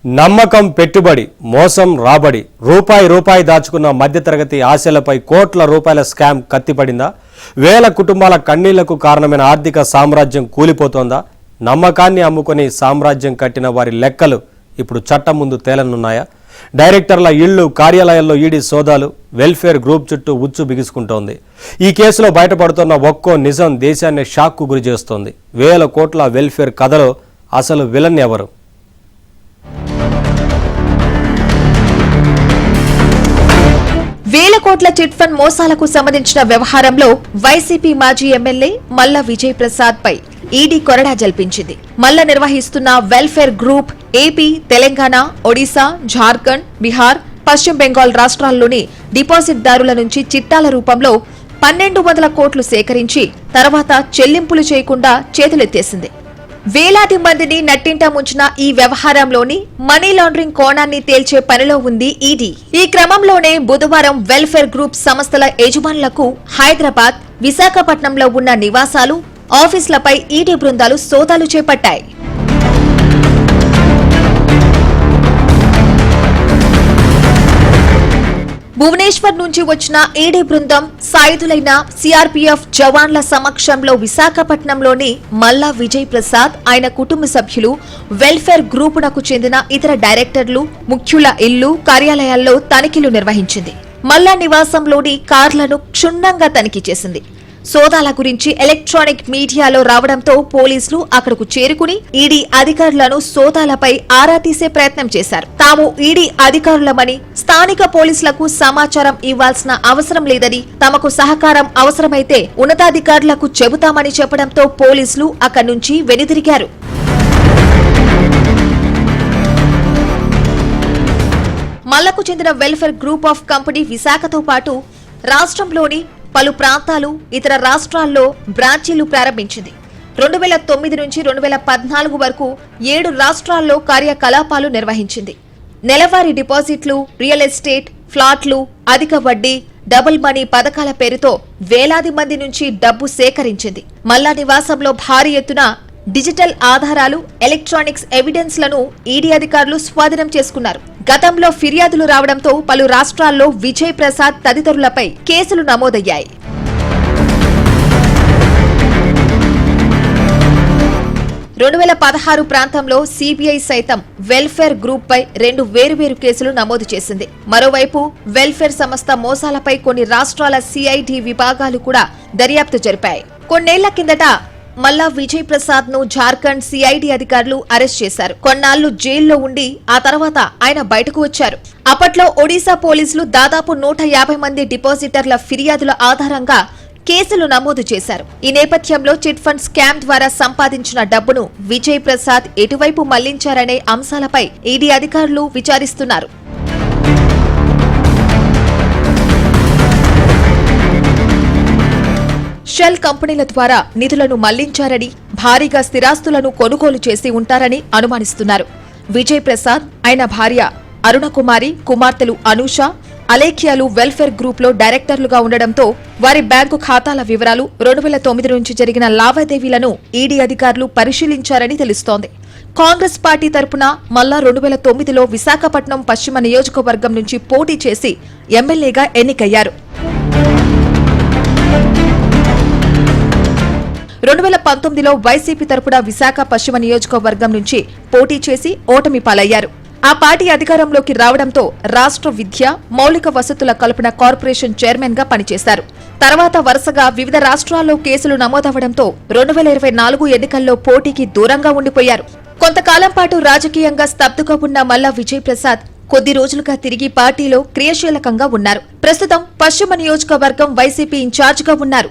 నమ్మకం పెట్టుబడి మోసం రాబడి రూపాయి దాచుకున్న మధ్యతరగతి ఆశలపై కోట్ల రూపాయల స్కామ్ కత్తిపడిందా? వేల కుటుంబాల కన్నీళ్లకు కారణమైన ఆర్థిక సామ్రాజ్యం కూలిపోతోందా? నమ్మకాన్ని అమ్ముకొని సామ్రాజ్యం కట్టిన వారి లెక్కలు ఇప్పుడు చట్టం ముందు తేలనున్నాయా? డైరెక్టర్ల ఇళ్లు, కార్యాలయాల్లో ఈడీ సోదాలు, వెల్ఫేర్ గ్రూప్ చుట్టూ ఉచ్చు బిగుసుకుంటోంది. ఈ కేసులో బయటపడుతున్న ఒక్కో నిజం దేశాన్ని షాక్కు గురి చేస్తోంది. వేల కోట్ల వెల్ఫేర్ కథలో అసలు విలన్ ఎవరు? వేల కోట్ల చిట్ ఫండ్ మోసాలకు సంబంధించిన వ్యవహారంలో వైసీపీ మాజీ ఎమ్మెల్యే మల్లా విజయ్ ప్రసాద్ పై ఈడీ కొరడా జల్పించింది. మల్లా నిర్వహిస్తున్న welfare group AP, Telangana, Odisha, Jharkhand, Bihar, పశ్చిమ బెంగాల్ రాష్ట్రాల్లోని డిపాజిట్దారుల నుంచి చిట్టాల రూపంలో 1200 కోట్లు సేకరించి తర్వాత చెల్లింపులు చేయకుండా చేతులెత్తేసింది. వేలాది మందిని నట్టింట ముంచిన ఈ వ్యవహారంలోని మనీ లాండరింగ్ కోణాన్ని తేల్చే పనిలో ఉంది ఈడీ. ఈ క్రమంలోనే బుధవారం వెల్ఫేర్ గ్రూప్ సంస్థల యజమానులకు హైదరాబాద్, విశాఖపట్నంలో ఉన్న నివాసాలు, ఆఫీసులపై ఈడీ బృందాలు సోదాలు చేపట్టాయి. భువనేశ్వర్ నుంచి వచ్చిన ఈడీ బృందం సాయుధులైన సిఆర్పీఎఫ్ జవాన్ల సమక్షంలో విశాఖపట్నంలోని మల్లా విజయ్ ప్రసాద్, ఆయన కుటుంబ సభ్యులు, వెల్ఫేర్ గ్రూపునకు చెందిన ఇతర డైరెక్టర్లు, ముఖ్యుల ఇళ్లు, కార్యాలయాల్లో తనిఖీలు నిర్వహించింది. మల్లా నివాసంలోని కార్లను క్షుణ్ణంగా తనిఖీ చేసింది. సోదాల గురించి ఎలక్ట్రానిక్ మీడియాలో రావడంతో పోలీసులు అక్కడకు చేరుకుని ఈడీ అధికారులను సోదాలపై ఆరా తీసే ప్రయత్నం చేశారు. తాము ఈడీ అధికారులమని, స్థానిక పోలీసులకు సమాచారం ఇవ్వాల్సిన అవసరం లేదని, తమకు సహకారం అవసరమైతే ఉన్నతాధికారులకు చెబుతామని చెప్పడంతో పోలీసులు అక్కడి నుంచి వెనుదిరిగారు. మల్లకు చెందిన వెల్ఫేర్ గ్రూప్ ఆఫ్ కంపెనీ విశాఖతో పాటు రాష్ట్రంలోని పలు ప్రాంతాలు, ఇతర రాష్ట్రాల్లో బ్రాంచీలు ప్రారంభించింది. 2009 నుంచి 2014 వరకు 7 రాష్ట్రాల్లో కార్యకలాపాలు నిర్వహించింది. నెలవారీ డిపాజిట్లు, రియల్ ఎస్టేట్, ఫ్లాట్లు, అధిక వడ్డీ, డబుల్ మనీ పథకాల పేరుతో వేలాది మంది నుంచి డబ్బు సేకరించింది. మల్లా నివాసంలో భారీ ఎత్తున డిజిటల్ ఆధారాలు, ఎలక్ట్రానిక్స్ ఎవిడెన్స్ లను ఈడీ అధికారులు స్వాధీనం చేసుకున్నారు. గతంలో ఫిర్యాదులు రావడంతో పలు రాష్ట్రాల్లో విజయ్ ప్రసాద్ తదితరులపై కేసులు నమోదయ్యాయి. రెండు 2016 ప్రాంతంలో సిబిఐ సైతం వెల్ఫేర్ గ్రూప్ పై 2 వేరువేరు కేసులు నమోదు చేసింది. మరోవైపు వెల్ఫేర్ సంస్థ మోసాలపై కొన్ని రాష్ట్రాల సిఐడి విభాగాలు కూడా దర్యాప్తు జరిపాయి. కొన్నేళ్ల కిందట మల్లా విజయ్ ప్రసాద్ ను జార్ఖండ్ సిఐడి అధికారులు అరెస్ట్ చేశారు. కొన్నాళ్లు జైల్లో ఉండి ఆ తర్వాత ఆయన బయటకు వచ్చారు. అప్పట్లో ఒడిశా పోలీసులు దాదాపు 150 మంది డిపాజిటర్ల ఫిర్యాదుల ఆధారంగా కేసులు నమోదు చేశారు. ఈ నేపథ్యంలో చిట్ ఫండ్ స్కామ్ ద్వారా సంపాదించిన డబ్బును విజయ్ ప్రసాద్ ఎటువైపు మళ్లించారనే అంశాలపై ఈడీ అధికారులు విచారిస్తున్నారు. షెల్ కంపెనీల ద్వారా నిధులను మళ్లించారని, భారీగా స్థిరాస్తులను కొనుగోలు చేసి ఉంటారని అనుమానిస్తున్నారు. విజయ్ ప్రసాద్, ఆయన భార్య అరుణకుమారి, కుమార్తెలు అనూష, అలేఖ్యాలు వెల్ఫేర్ గ్రూప్ లో డైరెక్టర్లుగా ఉండడంతో వారి బ్యాంకు ఖాతాల వివరాలు, 2009 నుంచి జరిగిన లావాదేవీలను ఈడీ అధికారులు పరిశీలించారని తెలుస్తోంది. కాంగ్రెస్ పార్టీ తరపున మల్లా 2009లో విశాఖపట్నం పశ్చిమ నియోజకవర్గం నుంచి పోటీ చేసి ఎమ్మెల్యేగా ఎన్నికయ్యారు. 2019లో వైసీపీ తరపున విశాఖ పశ్చిమ నియోజకవర్గం నుంచి పోటీ చేసి ఓటమి పాలయ్యారు. ఆ పార్టీ అధికారంలోకి రావడంతో రాష్ట్ర విద్య, మౌలిక వసతుల కల్పన కార్పొరేషన్ చైర్మన్ గా పనిచేశారు. తర్వాత వరుసగా వివిధ రాష్ట్రాల్లో కేసులు నమోదవడంతో 2024 ఎన్నికల్లో పోటీకి దూరంగా ఉండిపోయారు. కొంతకాలం పాటు రాజకీయంగా స్తబ్దుగా ఉన్న మల్లా విజయ్ ప్రసాద్ కొద్ది రోజులుగా తిరిగి పార్టీలో క్రియాశీలకంగా ఉన్నారు. ప్రస్తుతం పశ్చిమ నియోజకవర్గం వైసీపీ ఇన్ఛార్జిగా ఉన్నారు.